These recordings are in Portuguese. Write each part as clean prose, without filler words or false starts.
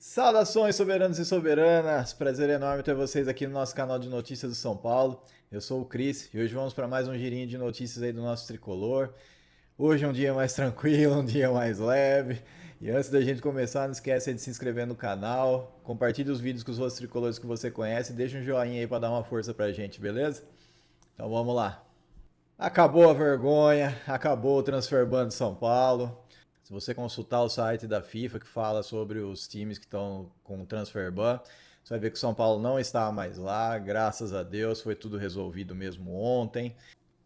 Saudações, soberanos e soberanas! Prazer enorme ter vocês aqui no nosso canal de notícias do São Paulo. Eu sou o Cris e hoje vamos para mais um girinho de notícias aí do nosso tricolor. Hoje é um dia mais tranquilo, um dia mais leve. E antes da gente começar, não esquece de se inscrever no canal, compartilhe os vídeos com os outros tricolores que você conhece e deixa um joinha aí para dar uma força pra gente, beleza? Então vamos lá. Acabou a vergonha, acabou o Transfer Ban de São Paulo. Se você consultar o site da FIFA que fala sobre os times que estão com o Transfer Ban, você vai ver que o São Paulo não está mais lá, graças a Deus, foi tudo resolvido mesmo ontem.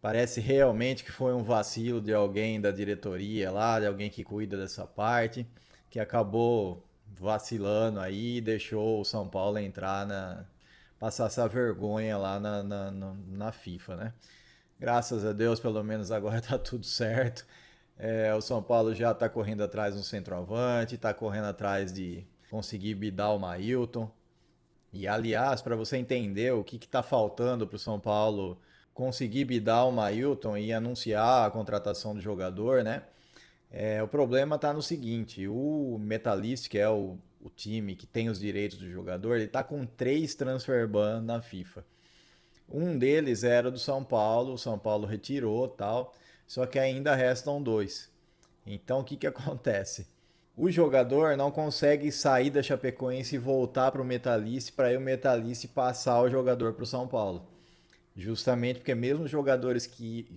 Parece realmente que foi um vacilo de alguém da diretoria lá, de alguém que cuida dessa parte, que acabou vacilando aí e deixou o São Paulo entrar passar essa vergonha lá na FIFA, né? Graças a Deus, pelo menos agora tá tudo certo. O São Paulo já tá correndo atrás do centroavante, tá correndo atrás de conseguir bidar o Mailton. E aliás, para você entender o que tá faltando pro São Paulo conseguir bidar o Mailton e anunciar a contratação do jogador, né? O problema tá no seguinte: o Metalist, que é o time que tem os direitos do jogador, ele tá com 3 transfer ban na FIFA. Um deles era do São Paulo, o São Paulo retirou tal, só que ainda restam 2. Então o que, que acontece? O jogador não consegue sair da Chapecoense e voltar para o Metalist para aí o Metalist passar o jogador para o São Paulo. Justamente porque mesmo os jogadores que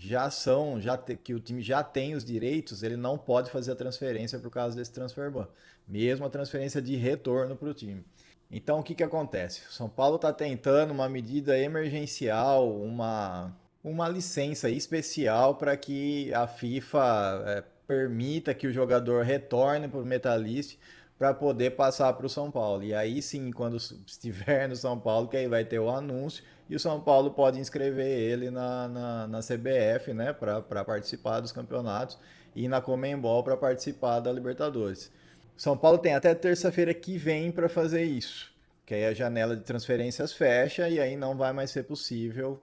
que o time já tem os direitos, ele não pode fazer a transferência por causa desse transfer ban. Mesmo a transferência de retorno para o time. Então o que, que acontece? O São Paulo está tentando uma medida emergencial, uma licença especial para que a FIFA permita que o jogador retorne para o Metalist para poder passar para o São Paulo. E aí sim, quando estiver no São Paulo, que aí vai ter o anúncio e o São Paulo pode inscrever ele na CBF, né, para participar dos campeonatos e na Comembol para participar da Libertadores. São Paulo tem até terça-feira que vem para fazer isso, que aí a janela de transferências fecha e aí não vai mais ser possível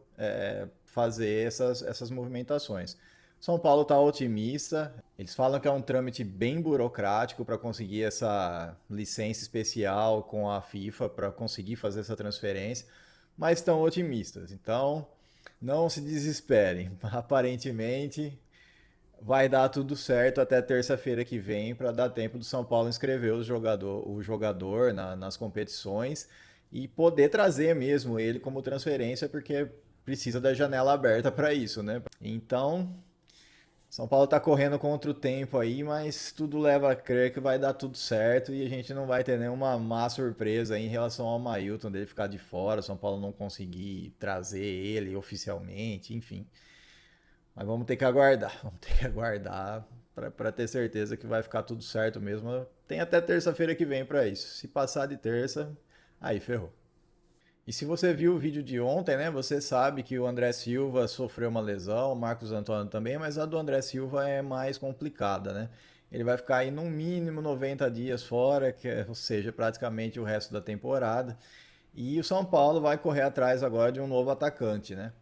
fazer essas movimentações. São Paulo está otimista, eles falam que é um trâmite bem burocrático para conseguir essa licença especial com a FIFA para conseguir fazer essa transferência, mas estão otimistas. Então, não se desesperem. Aparentemente, vai dar tudo certo até terça-feira que vem para dar tempo do São Paulo inscrever o jogador nas competições e poder trazer mesmo ele como transferência, porque precisa da janela aberta para isso, né? Então, São Paulo está correndo contra o tempo aí, mas tudo leva a crer que vai dar tudo certo e a gente não vai ter nenhuma má surpresa aí em relação ao Mailton dele ficar de fora, São Paulo não conseguir trazer ele oficialmente, enfim. Mas vamos ter que aguardar, vamos ter que aguardar para ter certeza que vai ficar tudo certo mesmo. Tem até terça-feira que vem para isso. Se passar de terça, aí ferrou. E se você viu o vídeo de ontem, né, você sabe que o André Silva sofreu uma lesão, o Marcos Antônio também, mas a do André Silva é mais complicada, né? Ele vai ficar aí no mínimo 90 dias fora, ou seja, praticamente o resto da temporada. E o São Paulo vai correr atrás agora de um novo atacante, né?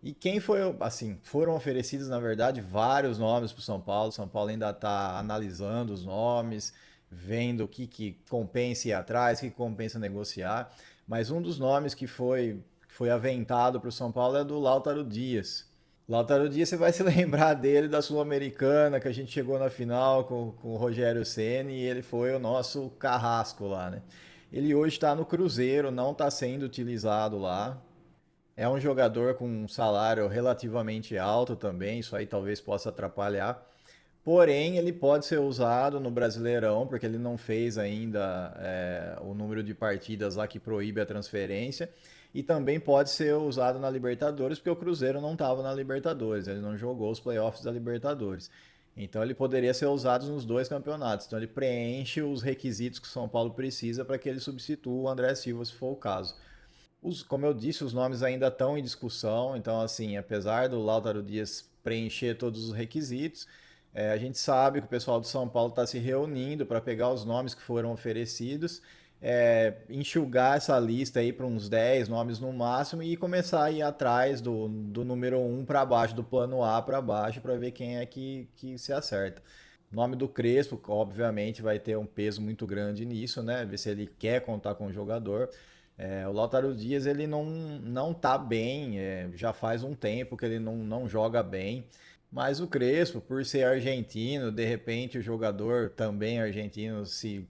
E quem foi, assim, foram oferecidos, na verdade, vários nomes para o São Paulo. São Paulo ainda está analisando os nomes, vendo o que compensa ir atrás, o que compensa negociar. Mas um dos nomes que foi aventado para o São Paulo é do Lautaro Dias. Lautaro Dias, você vai se lembrar dele da Sul-Americana, que a gente chegou na final com o Rogério Ceni e ele foi o nosso carrasco lá, né? Ele hoje está no Cruzeiro, não está sendo utilizado lá. É um jogador com um salário relativamente alto também, isso aí talvez possa atrapalhar. Porém, ele pode ser usado no Brasileirão, porque ele não fez ainda o número de partidas lá que proíbe a transferência. E também pode ser usado na Libertadores, porque o Cruzeiro não estava na Libertadores, ele não jogou os playoffs da Libertadores. Então ele poderia ser usado nos dois campeonatos. Então ele preenche os requisitos que o São Paulo precisa para que ele substitua o André Silva, se for o caso. Como eu disse, os nomes ainda estão em discussão, então, assim, apesar do Lautaro Dias preencher todos os requisitos, a gente sabe que o pessoal do São Paulo está se reunindo para pegar os nomes que foram oferecidos, enxugar essa lista aí para uns 10 nomes no máximo e começar a ir atrás do número um para baixo, do plano A para baixo, para ver quem é que se acerta. O nome do Crespo, obviamente, vai ter um peso muito grande nisso, né? Ver se ele quer contar com o jogador. O Lautaro Dias, ele não tá bem, já faz um tempo que ele não joga bem. Mas o Crespo, por ser argentino, de repente o jogador também argentino se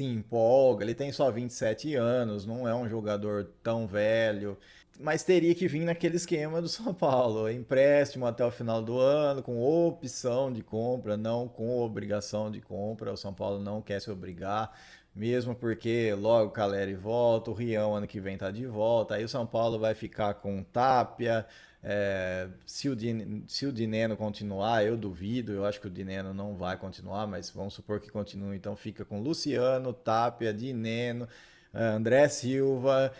empolga. Ele tem só 27 anos, não é um jogador tão velho, mas teria que vir naquele esquema do São Paulo, empréstimo até o final do ano, com opção de compra, não com obrigação de compra. O São Paulo não quer se obrigar, mesmo porque logo o Caleri volta, o Rião ano que vem tá de volta, aí o São Paulo vai ficar com Tapia. Se o Dineno continuar, eu duvido, eu acho que o Dineno não vai continuar, mas vamos supor que continue, então fica com Luciano, Tapia, Dineno, André Silva,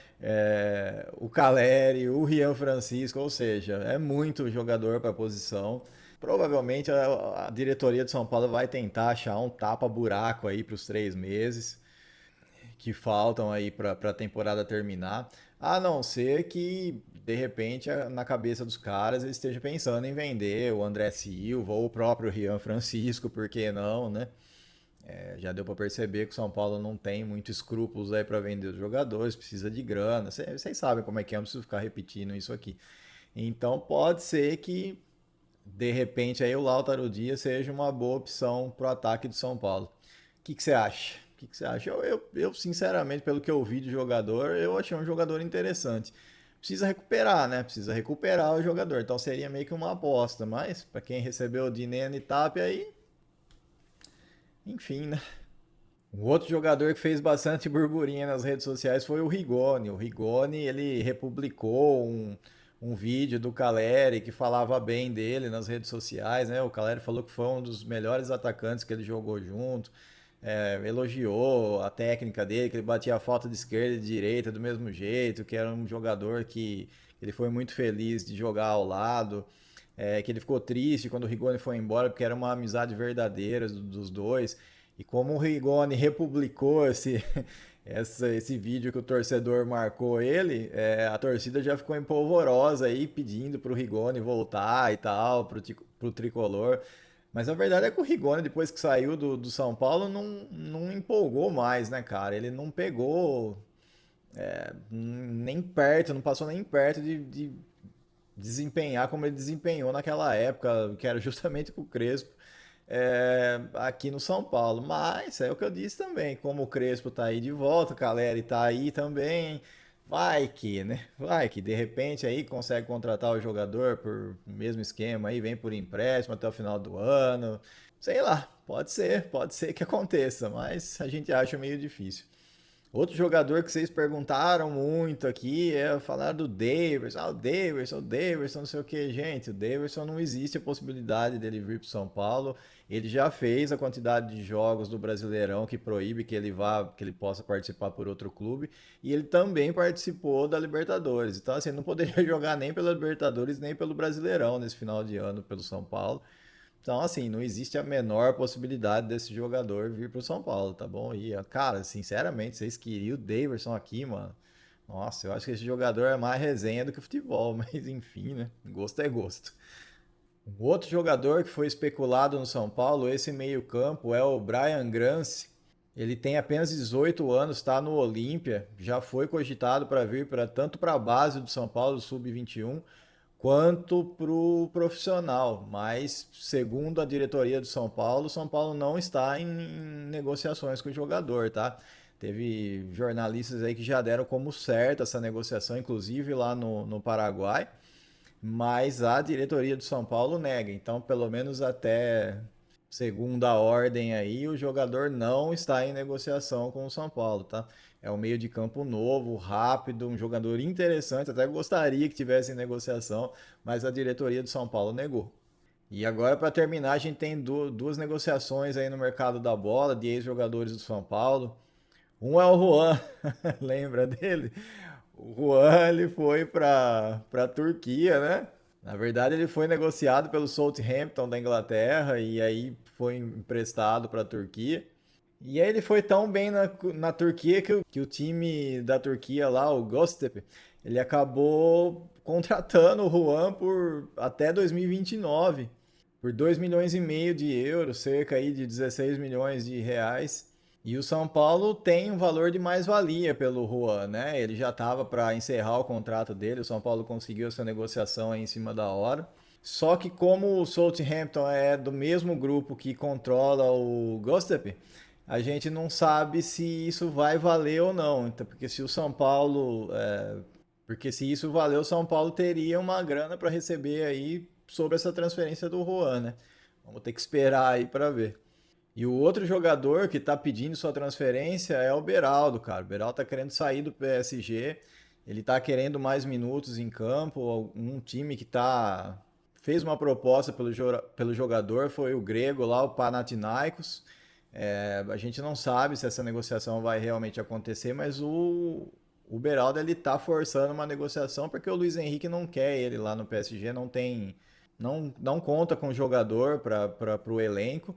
o Caleri, o Rian Francisco, ou seja, é muito jogador para a posição. Provavelmente a diretoria de São Paulo vai tentar achar um tapa-buraco aí para os 3 meses que faltam aí para a temporada terminar, a não ser que de repente na cabeça dos caras eles estejam pensando em vender o André Silva ou o próprio Rian Francisco, por que não, né? Já deu para perceber que o São Paulo não tem muito escrúpulos aí para vender os jogadores, precisa de grana. Vocês sabem como é que é, não preciso ficar repetindo isso aqui. Então pode ser que de repente aí o Lautaro Dias seja uma boa opção para o ataque do São Paulo. Que você acha? O que você acha? Eu, sinceramente, pelo que eu vi de jogador, eu achei um jogador interessante. Precisa recuperar, né? Precisa recuperar o jogador. Então seria meio que uma aposta. Mas, para quem recebeu o Dineno e Tapia aí, enfim, né? Um outro jogador que fez bastante burburinho nas redes sociais foi o Rigoni. O Rigoni, ele republicou um vídeo do Caleri que falava bem dele nas redes sociais, né? O Caleri falou que foi um dos melhores atacantes que ele jogou junto. Elogiou a técnica dele, que ele batia a falta de esquerda e de direita do mesmo jeito, que era um jogador que ele foi muito feliz de jogar ao lado, que ele ficou triste quando o Rigoni foi embora, porque era uma amizade verdadeira dos dois. E como o Rigoni republicou esse vídeo que o torcedor marcou ele, a torcida já ficou empolvorosa aí, pedindo pro Rigoni voltar e tal, pro tricolor. Mas a verdade é que o Rigoni, depois que saiu do São Paulo, não empolgou mais, né, cara? Ele não pegou nem perto, não passou nem perto de desempenhar como ele desempenhou naquela época, que era justamente com o Crespo, aqui no São Paulo. Mas é o que eu disse também, como o Crespo tá aí de volta, o Caleri tá aí também, vai que, né? Vai que de repente aí consegue contratar o jogador por o mesmo esquema aí, vem por empréstimo até o final do ano. Sei lá, pode ser que aconteça, mas a gente acha meio difícil. Outro jogador que vocês perguntaram muito aqui é falar do Daverson. O Daverson, não sei o que, gente. O Daverson não existe a possibilidade dele vir para São Paulo. Ele já fez a quantidade de jogos do Brasileirão que proíbe que ele vá, que ele possa participar por outro clube. E ele também participou da Libertadores. Então, assim, não poderia jogar nem pela Libertadores nem pelo Brasileirão nesse final de ano pelo São Paulo. Então, assim, não existe a menor possibilidade desse jogador vir pro São Paulo, tá bom? E, cara, sinceramente, vocês queriam o Daverson aqui, mano. Nossa, eu acho que esse jogador é mais resenha do que futebol, mas enfim, né? Gosto é gosto. Um outro jogador que foi especulado no São Paulo, esse meio-campo, é o Brian Grance. Ele tem apenas 18 anos, está no Olímpia, já foi cogitado para vir tanto para a base do São Paulo, sub-21, quanto para o profissional. Mas, segundo a diretoria do São Paulo não está em negociações com o jogador, tá? Teve jornalistas aí que já deram como certa essa negociação, inclusive lá no Paraguai, mas a diretoria do São Paulo nega. Então, pelo menos até segunda ordem aí, o jogador não está em negociação com o São Paulo, tá? É um meio de campo novo, rápido, um jogador interessante. Até gostaria que tivesse em negociação, mas a diretoria do São Paulo negou. E agora, para terminar, a gente tem duas negociações aí no mercado da bola de ex-jogadores do São Paulo. Um é o Juan, lembra dele? O Juan ele foi para Turquia, né? Na verdade, ele foi negociado pelo Southampton da Inglaterra e aí foi emprestado para a Turquia. E aí ele foi tão bem na Turquia que o time da Turquia lá, o Göztepe, ele acabou contratando o Juan por até 2029. por 2,5 milhões de euros, cerca aí de 16 milhões de reais. E o São Paulo tem um valor de mais-valia pelo Juan, né? Ele já estava para encerrar o contrato dele, o São Paulo conseguiu essa negociação aí em cima da hora. Só que como o Southampton é do mesmo grupo que controla o Göztepe, a gente não sabe se isso vai valer ou não. Então, porque se o São Paulo, porque se isso valer, o São Paulo teria uma grana para receber aí sobre essa transferência do Juan, né? Vamos ter que esperar aí para ver. E o outro jogador que tá pedindo sua transferência é o Beraldo, cara. O Beraldo tá querendo sair do PSG. Ele tá querendo mais minutos em campo. Um time que tá fez uma proposta pelo jogador foi o grego lá, o Panathinaikos. A gente não sabe se essa negociação vai realmente acontecer, mas o Beraldo ele tá forçando uma negociação porque o Luiz Henrique não quer ele lá no PSG, não conta com o jogador para o elenco.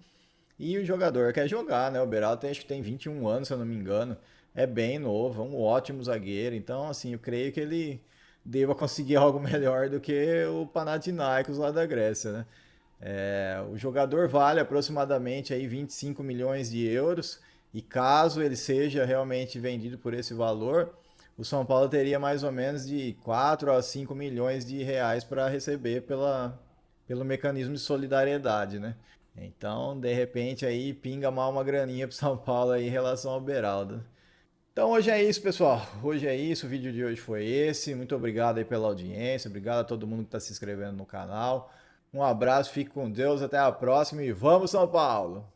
E o jogador quer jogar, né? O Beraldo acho que tem 21 anos, se eu não me engano. É bem novo, é um ótimo zagueiro. Então, assim, eu creio que ele deva conseguir algo melhor do que o Panathinaikos lá da Grécia, né? O jogador vale aproximadamente aí 25 milhões de euros. E caso ele seja realmente vendido por esse valor, o São Paulo teria mais ou menos de 4 a 5 milhões de reais para receber pelo mecanismo de solidariedade, né? Então, de repente, aí pinga mal uma graninha pro São Paulo aí em relação ao Beraldo. Então, hoje é isso, pessoal. Hoje é isso. O vídeo de hoje foi esse. Muito obrigado aí pela audiência. Obrigado a todo mundo que está se inscrevendo no canal. Um abraço, fique com Deus. Até a próxima e vamos, São Paulo!